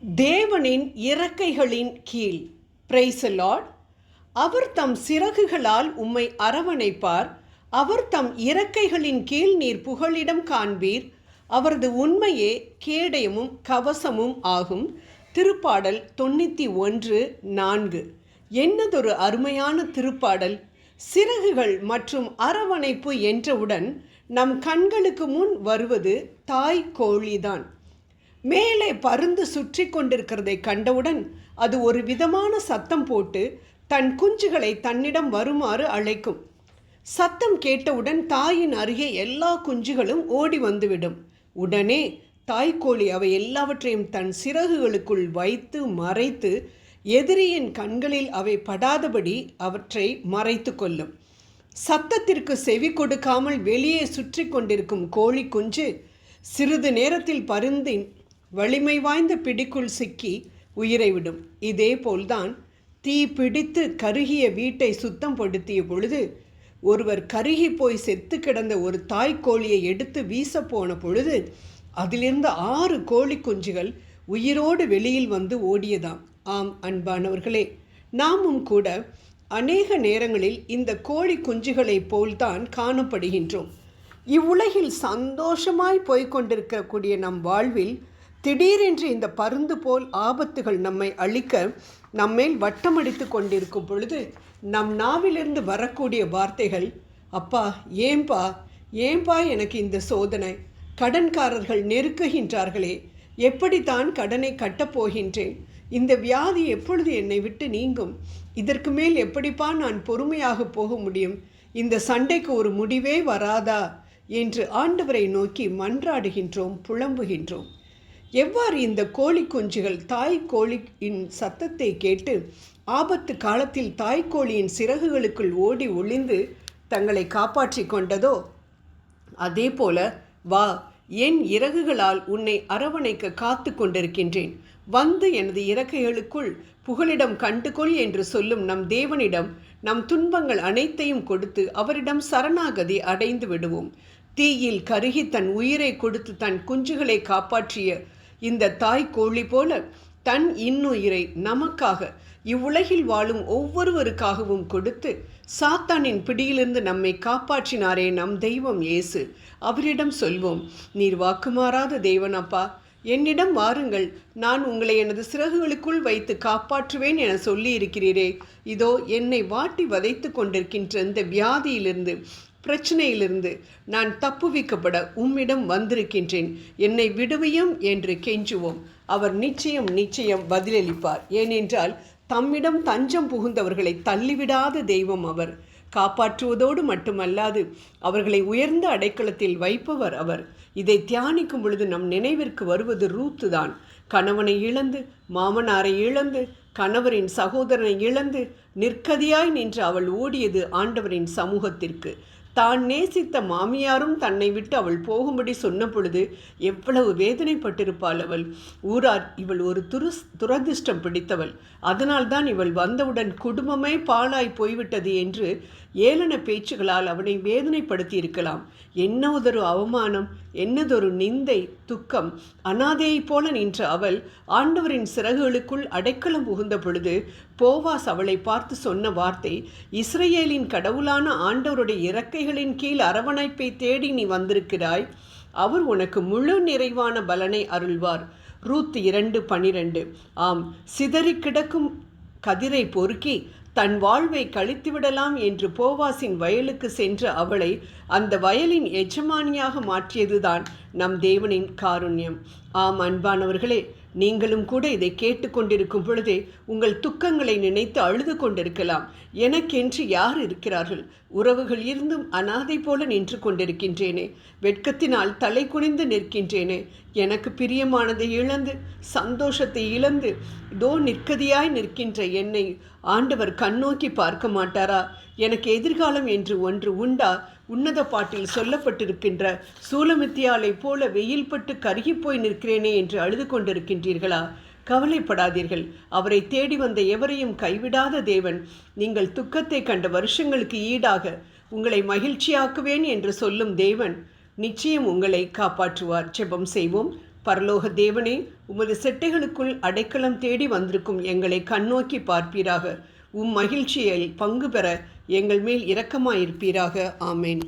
தேவனின் இறக்கைகளின் கீழ். Price Lord. அவர் தம் சிறகுகளால் உம்மை அரவணைப்பார். அவர் தம் இறக்கைகளின் கீழ் நீர் புகலிடம் காண்பீர். அவரது உண்மையே கேடயமும் கவசமும் ஆகும். திருப்பாடல் 91:4. என்னதொரு அருமையான திருப்பாடல்! சிறகுகள் மற்றும் அரவணைப்பு என்றவுடன் நம் கண்களுக்கு முன் வருவது தாய் கோழிதான். மேலே பருந்து சுற்றி கொண்டிருக்கிறதை கண்டவுடன் அது ஒரு விதமான சத்தம் போட்டு தன் குஞ்சுகளை தன்னிடம் வருமாறு அழைக்கும். சத்தம் கேட்டவுடன் தாயின் அருகே எல்லா குஞ்சுகளும் ஓடி வந்துவிடும். உடனே தாய்க்கோழி அவை எல்லாவற்றையும் தன் சிறகுகளுக்குள் வைத்து மறைத்து எதிரியின் கண்களில் அவை படாதபடி அவற்றை மறைத்து கொள்ளும். சத்தத்திற்கு செவி கொடுக்காமல் வெளியே சுற்றி கொண்டிருக்கும் கோழி குஞ்சு சிறிது நேரத்தில் பருந்தின் வலிமை வாய்ந்த பிடிக்குள் சிக்கி உயிரை விடும். இதே போல்தான் தீ பிடித்து கருகிய வீட்டை சுத்தம் படுத்திய பொழுது ஒருவர் கருகி போய் செத்து கிடந்த ஒரு தாய்க்கோழியை எடுத்து வீச போன பொழுது அதிலிருந்து 6 கோழி குஞ்சுகள் உயிரோடு வெளியில் வந்து ஓடியதாம். ஆம் அன்பானவர்களே, நாமும் கூட அநேக நேரங்களில் இந்த கோழி குஞ்சுகளைப் போல்தான் காணப்படுகின்றோம். இவ்வுலகில் சந்தோஷமாய் போய்கொண்டிருக்கக்கூடிய நம் வாழ்வில் திடீரென்று இந்த பருந்து போல் ஆபத்துகள் நம்மை அழிக்க நம்மேல் வட்டமடித்து கொண்டிருக்கும் பொழுது நம் நாவிலிருந்து வரக்கூடிய வார்த்தைகள், அப்பா ஏன்பா எனக்கு இந்த சோதனை, கடன்காரர்கள் நெருக்குகின்றார்களே, எப்படித்தான் கடனை கட்டப்போகின்றேன், இந்த வியாதி எப்பொழுது என்னை விட்டு நீங்கும், இதற்கு மேல் எப்படிப்பா நான் பொறுமையாக போக முடியும், இந்த சண்டைக்கு ஒரு முடிவே வராதா என்று ஆண்டவரை நோக்கி மன்றாடுகின்றோம், புலம்புகின்றோம். எவ்வாறு இந்த கோழி குஞ்சுகள் தாய்க்கோழியின் சத்தத்தை கேட்டு ஆபத்து காலத்தில் தாய்க்கோழியின் சிறகுகளுக்குள் ஓடி ஒளிந்து தங்களை காப்பாற்றி கொண்டதோ, அதே போல வா, என் இறகுகளால் உன்னை அரவணைக்க காத்து கொண்டிருக்கின்றேன், வந்து எனது இறக்கைகளுக்குள் புகலிடம் கண்டுகொள் என்று சொல்லும் நம் தேவனிடம் நம் துன்பங்கள் அனைத்தையும் கொடுத்து அவரிடம் சரணாகதி அடைந்து விடுவோம். தீயில் கருகி தன் உயிரை கொடுத்து தன் குஞ்சுகளை காப்பாற்றிய இந்த தாய் கோழி போல தன் இன்னுயிரை நமக்காக இவ்வுலகில் வாழும் ஒவ்வொருவருக்காகவும் கொடுத்து சாத்தானின் பிடியிலிருந்து நம்மை காப்பாற்றினாரே நம் தெய்வம் இயேசு. அவரிடம் சொல்வோம், நீர் வாக்குமாறாத தேவன் அப்பா, என்னிடம் வாருங்கள், நான் உங்களை எனது சிறகுகளுக்குள் வைத்து காப்பாற்றுவேன் என சொல்லி இருக்கிறீரே. இதோ என்னை வாட்டி வதைத்து கொண்டிருக்கின்ற இந்த வியாதியிலிருந்து, பிரச்சனையிலிருந்து நான் தப்புவிக்கப்பட உம்மிடம் வந்திருக்கின்றேன், என்னை விடுவியும் என்று கெஞ்சுவோம். அவர் நிச்சயம் பதிலளிப்பார். ஏனென்றால் தம்மிடம் தஞ்சம் புகுந்தவர்களை தள்ளிவிடாத தெய்வம் அவர். காப்பாற்றுவதோடு மட்டுமல்லாது அவர்களை உயர்ந்த அடைக்கலத்தில் வைப்பவர் அவர். இதை தியானிக்கும் பொழுது நம் நினைவிற்கு வருவது ரூத்து தான். கணவனை இழந்து, மாமனாரை இழந்து, கணவரின் சகோதரனை இழந்து நிற்கதியாய் நின்று அவள் ஓடியது ஆண்டவரின் சமூகத்திற்கு. தான் நேசித்த மாமியாரும் தன்னை விட்டு அவள் போகும்படி சொன்ன பொழுது எவ்வளவு வேதனைப்பட்டிருப்பாள் அவள். ஊரார் இவள் ஒரு துரதிர்ஷ்டம் பிடித்தவள், அதனால்தான் இவள் வந்தவுடன் குடும்பமே பாழாய் போய்விட்டது என்று ஏளன பேச்சுகளால் அவனை வேதனைப்படுத்தி இருக்கலாம். என்னதொரு அவமானம், என்னதொரு நிந்தை, துக்கம். அனாதையைப் போல நின்ற அவள் ஆண்டவரின் சிறகுகளுக்குள் அடைக்கலம் புகுந்த பொழுது போவாஸ் அவளை பார்த்து சொன்ன வார்த்தை, இஸ்ரவேலின் கடவுளான ஆண்டவருடைய இறக்கைகளின் கீழ் அரவணைப்பை தேடி நீ வந்திருக்கிறாய், அவர் உனக்கு முழு நிறைவான பலனை அருள்வார். ரூத் 2:12. ஆம், சிதறி கிடக்கும் கதிரை பொறுக்கி தன் வாழ்வை கழித்துவிடலாம் என்று போவாசின் வயலுக்கு சென்ற அவளை அந்த வயலின் எஜமானியாக மாற்றியதுதான் நம் தேவனின் காருண்யம். ஆம் அன்பானவர்களே, நீங்களும் கூட இதை கேட்டுக்கொண்டிருக்கும் பொழுதே உங்கள் துக்கங்களை நினைத்து அழுது கொண்டிருக்கலாம். எனக்கென்று யார் இருக்கிறார்கள்? உறவுகள் இருந்தும் அனாதை போல நின்று கொண்டிருக்கின்றேனே, வெட்கத்தினால் தலை குனிந்து நிற்கின்றேனே, எனக்கு பிரியமானதை இழந்து, சந்தோஷத்தை இழந்து இதோ நிற்கதியாய் நிற்கின்ற என்னை ஆண்டவர் கண்ணோக்கி பார்க்க மாட்டாரா? எனக்கு எதிர்காலம் என்று ஒன்று உண்டா? உன்னத பாட்டில் சொல்லப்பட்டிருக்கின்ற சூலமித்தியாலை போல வெயில் பட்டு கருகிப்போய் நிற்கிறேனே என்று அழுது கொண்டிருக்கின்றீர்களா? கவலைப்படாதீர்கள். அவரை தேடி வந்த எவரையும் கைவிடாத தேவன் நீங்கள் துக்கத்தை கண்ட வருஷங்களுக்கு ஈடாக உங்களை மகிழ்ச்சியாக்குவேன் என்று சொல்லும் தேவன் நிச்சயம் உங்களை காப்பாற்றுவார். ஜெபம் செய்வோம். பரலோக தேவனே, உமது செட்டைகளுக்குள் அடைக்கலம் தேடி வந்திருக்கும் எங்களை கண்ணோக்கி பார்ப்பீராக. மகிழ்ச்சியில் பங்கு பெற எங்கள் மேல் இரக்கமாயிருப்பீராக. ஆமேன்.